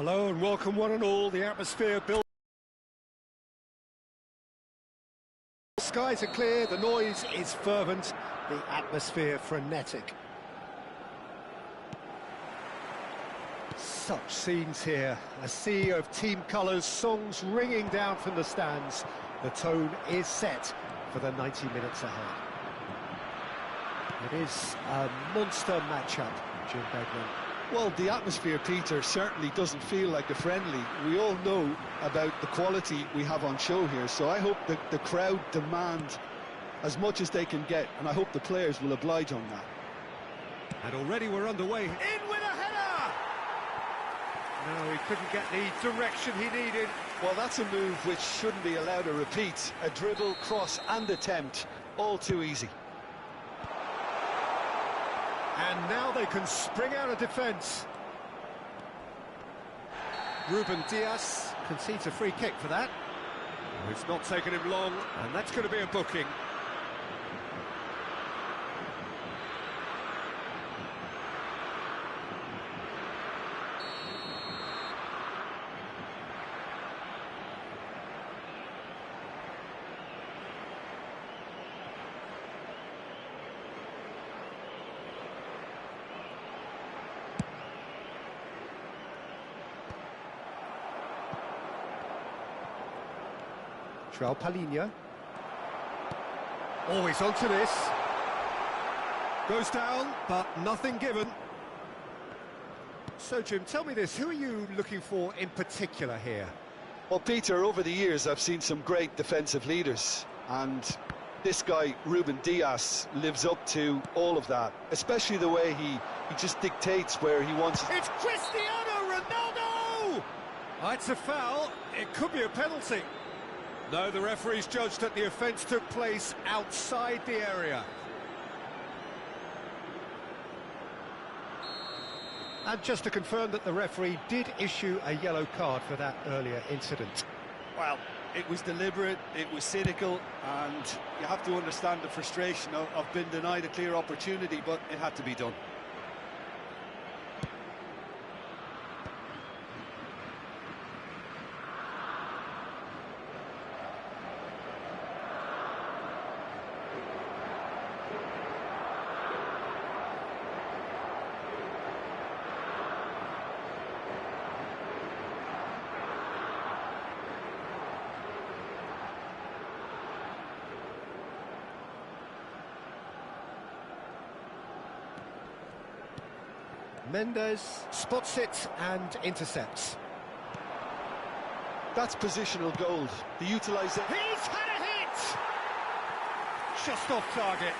Hello and welcome one and all. The atmosphere built. The skies are clear, the noise is fervent, the atmosphere frenetic. Such scenes here, a sea of team colours, songs ringing down from the stands. The tone is set for the 90 minutes ahead. It is a monster matchup, Jim Beglin. Well, the atmosphere, Peter, certainly doesn't feel like a friendly. We all know about the quality we have on show here, so I hope that the crowd demand as much as they can get, and I hope the players will oblige on that. And already we're underway. In with a header! No, he couldn't get the direction he needed. Well, that's a move which shouldn't be allowed to repeat. A dribble, cross and attempt, all too easy. And now they can spring out of defence. Ruben Dias concedes a free kick for that. It's not taken him long, and that's going to be a booking. Palinha. Always onto this. Goes down, but nothing given. So, Jim, tell me this, who are you looking for in particular here? Well, Peter, over the years I've seen some great defensive leaders, and this guy, Ruben Dias, lives up to all of that, especially the way he just dictates where he wants it. It's Cristiano Ronaldo! Oh, it's a foul. It could be a penalty. No, the referee's judged that the offence took place outside the area. And just to confirm that the referee did issue a yellow card for that earlier incident. Well, it was deliberate, it was cynical, and you have to understand the frustration of being denied a clear opportunity, but it had to be done. Mendes spots it and intercepts. That's positional gold. The utilisation. He's had a hit! Just off target.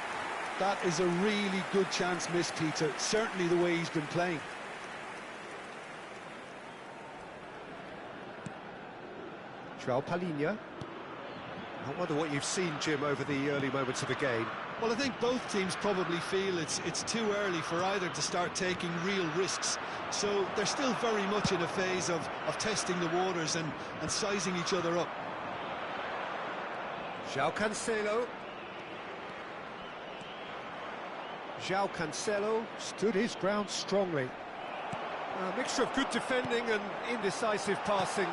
That is a really good chance missed, Peter. Certainly the way he's been playing. Palinha. I wonder what you've seen, Jim, over the early moments of the game. Well, I think both teams probably feel it's too early for either to start taking real risks. So they're still very much in a phase of testing the waters and sizing each other up. João Cancelo stood his ground strongly. A mixture of good defending and indecisive passing.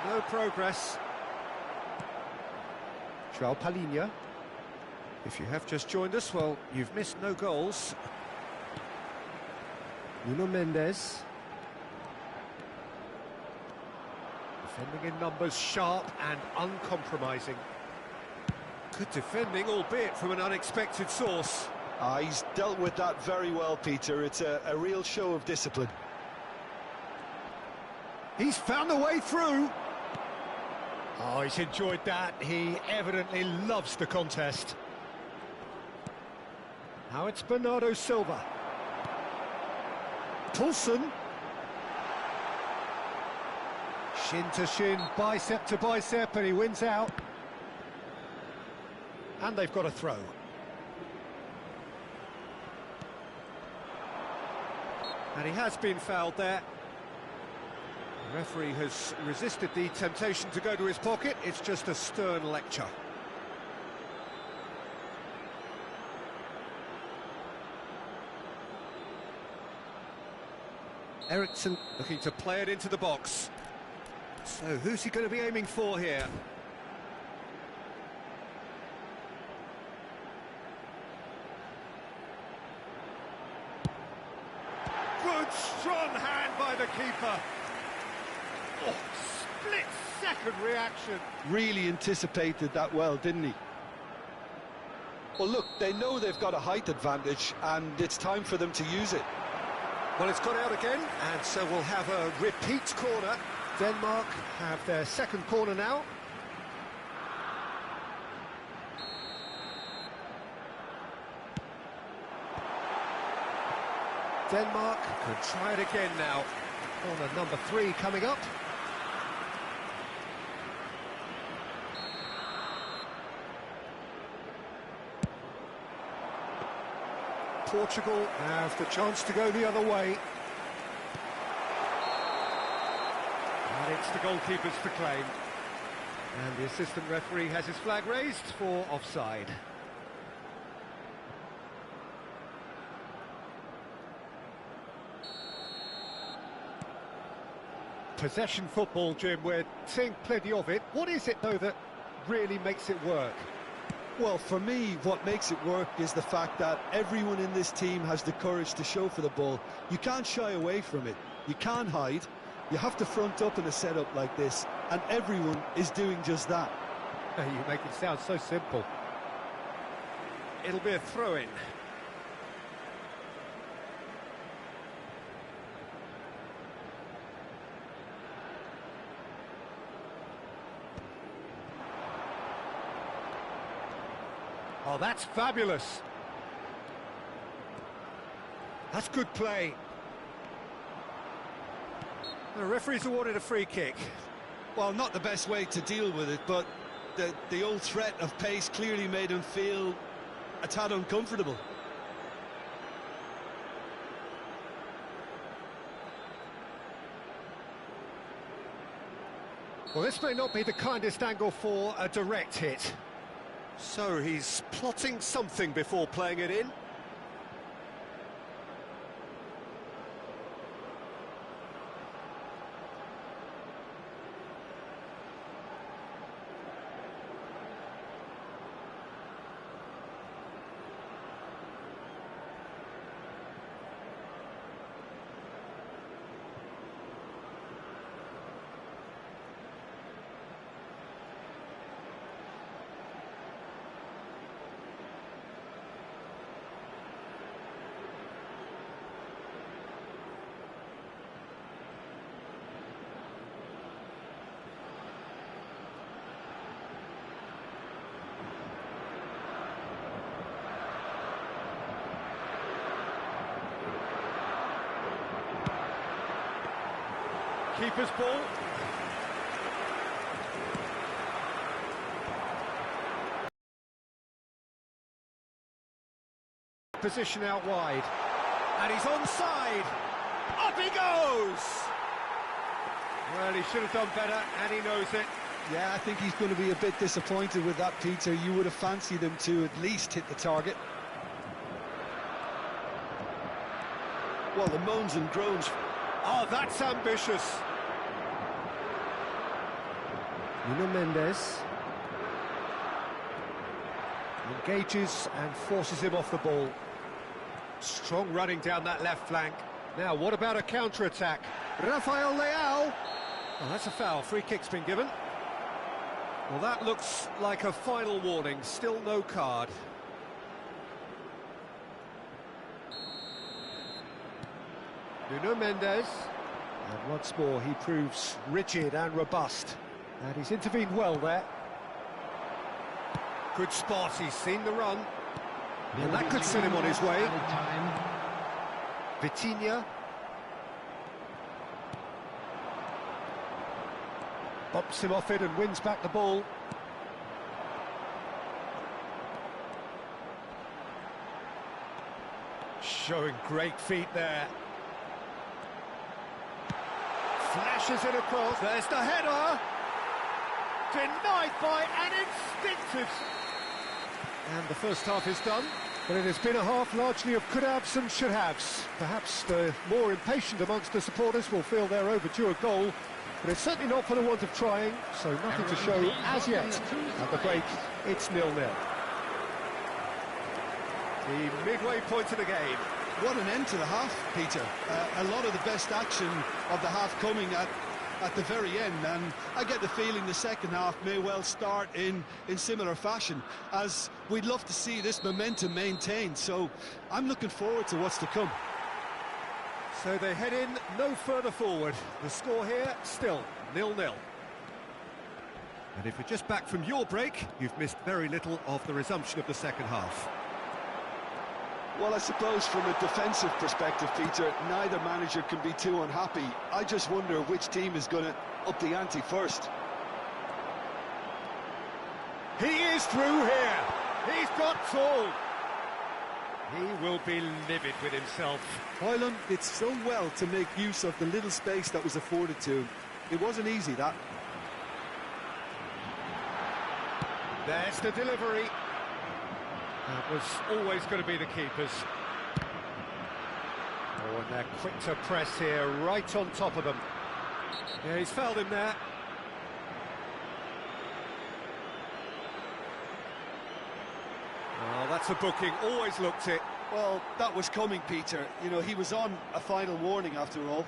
No progress. Palinha. If you have just joined us, well, you've missed no goals. Nuno Mendes. Defending in numbers, sharp and uncompromising. Good defending, albeit from an unexpected source. He's dealt with that very well, Peter. It's a real show of discipline. He's found a way through. Oh, he's enjoyed that. He evidently loves the contest. Now it's Bernardo Silva. Toulson. Shin to shin, bicep to bicep, and he wins out. And they've got a throw. And he has been fouled there. The referee has resisted the temptation to go to his pocket. It's just a stern lecture. Ericsson looking to play it into the box. So who's he going to be aiming for here? Good strong hand by the keeper. Oh, split-second reaction. Really anticipated that well, didn't he? Well, look, they know they've got a height advantage, and it's time for them to use it. Well, it's gone out again, and so we'll have a repeat corner. Denmark have their second corner now. Denmark can try it again now. Corner number 3 coming up. Portugal have the chance to go the other way. And it's the goalkeepers to claim. And the assistant referee has his flag raised for offside. Possession football, Jim, we're seeing plenty of it. What is it, though, that really makes it work? Well, for me, what makes it work is the fact that everyone in this team has the courage to show for the ball. You can't shy away from it. You can't hide. You have to front up in a setup like this, and everyone is doing just that. You make it sound so simple. It'll be a throw-in. Oh, that's fabulous. That's good play. The referee's awarded a free kick. Well, not the best way to deal with it, but the old threat of pace clearly made him feel a tad uncomfortable. Well, this may not be the kindest angle for a direct hit. So he's plotting something before playing it in. Keeper's ball. Position out wide. And he's onside. Up he goes! Well, he should have done better, and he knows it. Yeah, I think he's going to be a bit disappointed with that, Peter. You would have fancied him to at least hit the target. Well, the moans and groans. Oh, that's ambitious. Nuno Mendes engages and forces him off the ball. Strong running down that left flank. Now, what about a counter-attack? Rafael Leao. Oh, that's a foul. Free kick's been given. Well, that looks like a final warning. Still no card. Nuno Mendes. And once more, he proves rigid and robust. And he's intervened well there. Good spot, he's seen the run. And that could send him on his way. Vitinha. Bops him off it and wins back the ball. Showing great feet there. Flashes it across. There's the header. Denied by an instinctive. And the first half is done. But it has been a half largely of could-haves and should-haves. Perhaps the more impatient amongst the supporters will feel they're overdue a goal, but it's certainly not for the want of trying, so nothing to show as yet. At the break, it's 0-0. The midway point of the game. What an end to the half, Peter. A lot of the best action of the half coming at the very end, and I get the feeling the second half may well start in similar fashion, as we'd love to see this momentum maintained, so I'm looking forward to what's to come. So they head in no further forward. The score here, still 0-0. And if you're just back from your break, you've missed very little of the resumption of the second half. Well, I suppose from a defensive perspective, Peter, neither manager can be too unhappy. I just wonder which team is going to up the ante first. He is through here. He's got full. He will be livid with himself. Hoyland did so well to make use of the little space that was afforded to him. It wasn't easy, that. There's the delivery. That was always going to be the keepers. Oh, and they're quick to press here, right on top of them. Yeah, he's fouled him there. Oh, that's a booking, always looked it. Well, that was coming, Peter. You know, he was on a final warning after all.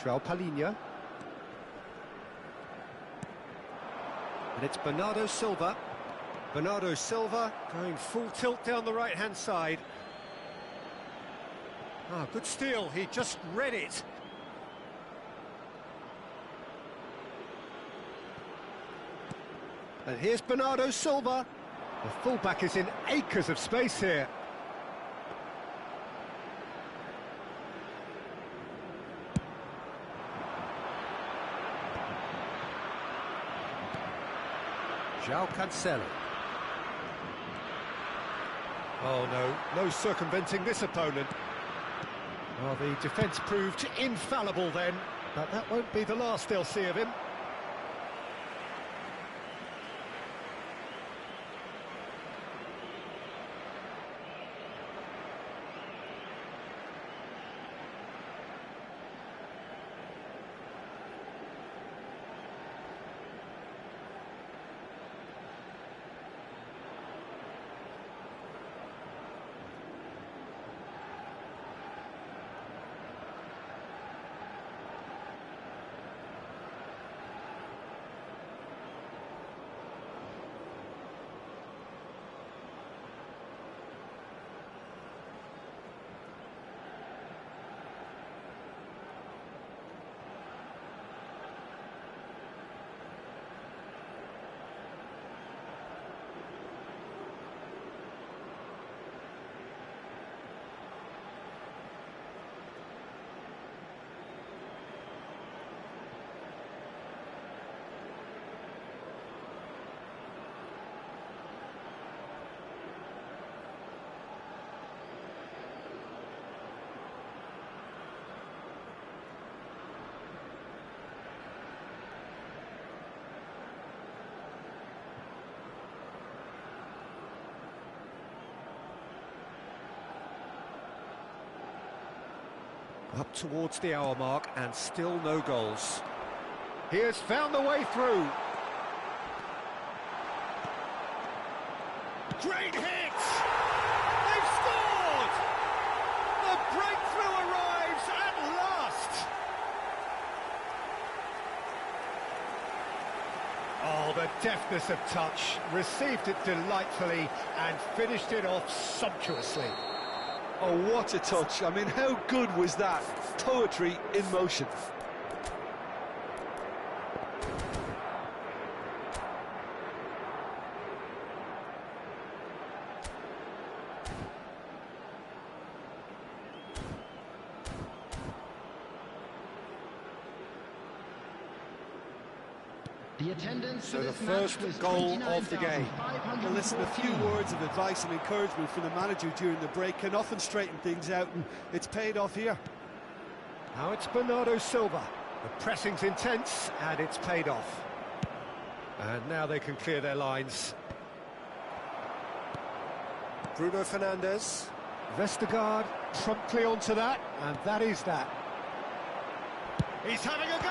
Palinha. And it's Bernardo Silva. Bernardo Silva going full tilt down the right-hand side. Ah, good steal, he just read it. And here's Bernardo Silva. The fullback is in acres of space here. João Cancelo. Oh no, no circumventing this opponent. Well, the defence proved infallible then, but that won't be the last they'll see of him. Up towards the hour mark and still no goals. He has found the way through. Great hit! They've scored! The breakthrough arrives at last! Oh, the deftness of touch. Received it delightfully and finished it off sumptuously. Oh, what a touch. I mean, how good was that? Poetry in motion. The attendance So for the this match first was goal of the game. Well, listen, a few words of advice and encouragement from the manager during the break can often straighten things out, and it's paid off here. Now it's Bernardo Silva. The pressing's intense, and it's paid off. And now they can clear their lines. Bruno Fernandes. Vestergaard promptly onto that, and that is that. He's having a go!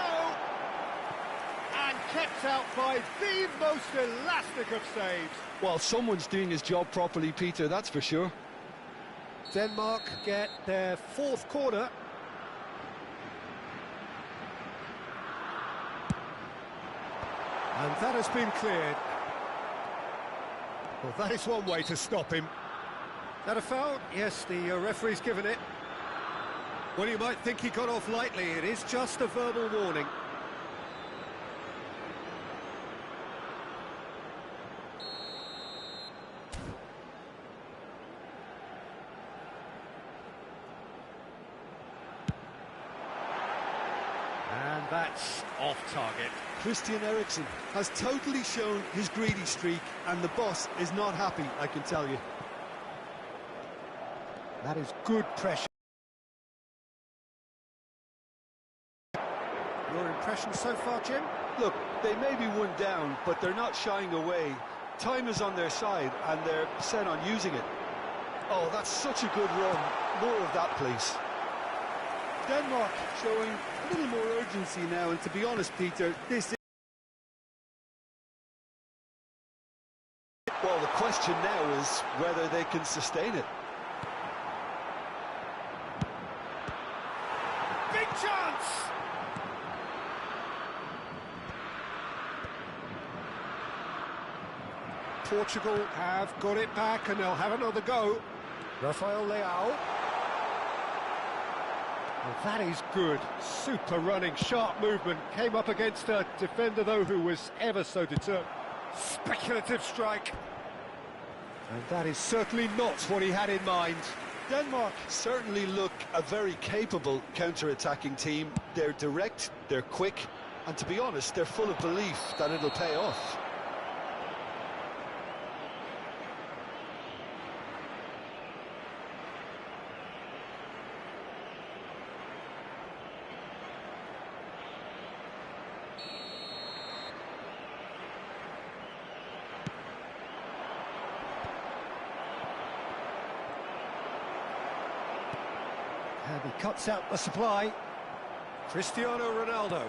And kept out by the most elastic of saves. Well, someone's doing his job properly, Peter, that's for sure. Denmark get their fourth corner. And that has been cleared. Well, that is one way to stop him. That a foul? Yes, the referee's given it. Well, you might think he got off lightly. It is just a verbal warning. And that's off target. Christian Eriksen has totally shown his greedy streak, and the boss is not happy, I can tell you. That is good pressure. Your impression so far, Jim? Look, they may be one down, but they're not shying away. Time is on their side, and they're set on using it. Oh, that's such a good run. More of that, please. Denmark showing a little more urgency now, and to be honest, Peter, this is... Well, the question now is whether they can sustain it. Big chance! Portugal have got it back, and they'll have another go. Rafael Leao. Well, that is good. Super running, sharp movement. Came up against a defender, though, who was ever so determined. Speculative strike. And that is certainly not what he had in mind. Denmark certainly look a very capable counter-attacking team. They're direct, they're quick, and to be honest, they're full of belief that it'll pay off. And he cuts out the supply. Cristiano Ronaldo.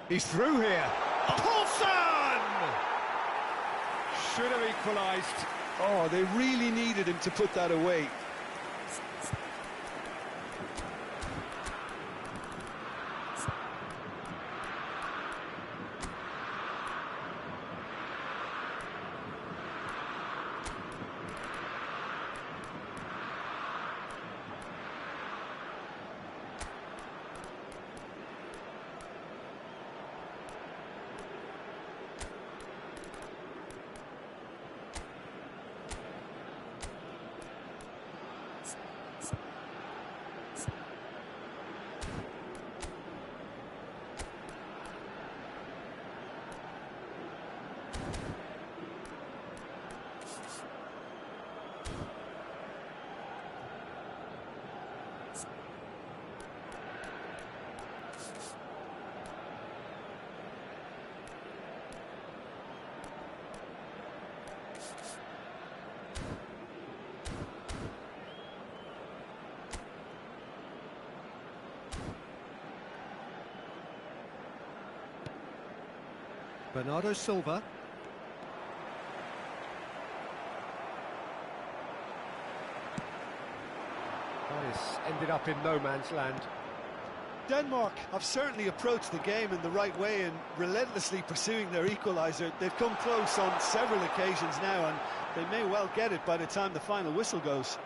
He's through here. Paulson! Should have equalised. Oh, they really needed him to put that away. Bernardo Silva. That is ended up in no man's land. Denmark have certainly approached the game in the right way and relentlessly pursuing their equaliser. They've come close on several occasions now, and they may well get it by the time the final whistle goes.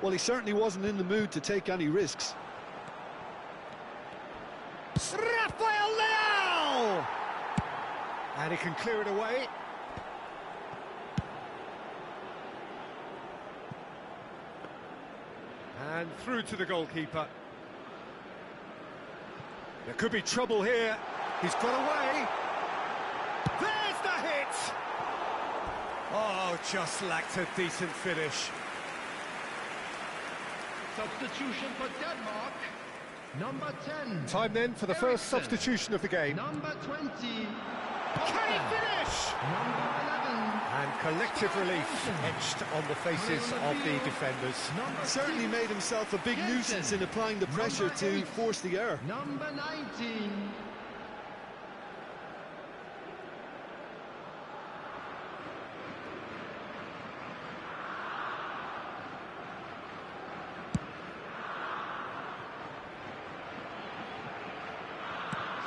Well, he certainly wasn't in the mood to take any risks. Rafael Leao! And he can clear it away. And through to the goalkeeper. There could be trouble here. He's got away. There's the hit! Oh, just lacked a decent finish. Substitution for Denmark. Number 10. Time then for the first substitution of the game. Number 20. Can he finish? Number 11. And collective relief etched on the faces of the defenders. Certainly made himself a big nuisance in applying the pressure to force the error. Number 19.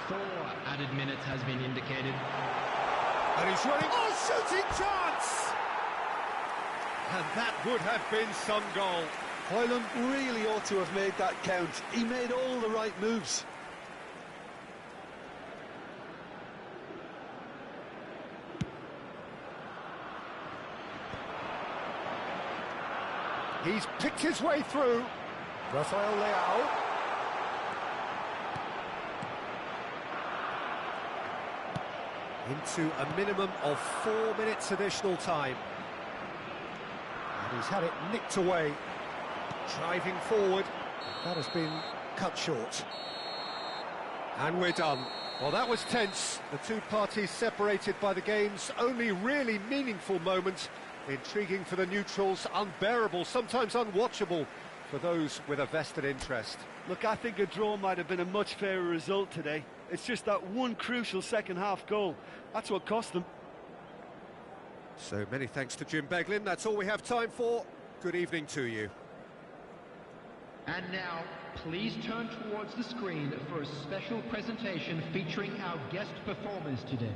Four added minutes has been indicated. And he's running. Oh, shooting chance! And that would have been some goal. Hoyland really ought to have made that count. He made all the right moves. He's picked his way through. Rafael Leao. Into a minimum of 4 minutes additional time. And he's had it nicked away. Driving forward. That has been cut short. And we're done. Well, that was tense. The two parties separated by the game's only really meaningful moment. Intriguing for the neutrals, unbearable, sometimes unwatchable for those with a vested interest. Look, I think a draw might have been a much fairer result today. It's just that one crucial second-half goal. That's what cost them. So many thanks to Jim Beglin. That's all we have time for. Good evening to you. And now, please turn towards the screen for a special presentation featuring our guest performers today.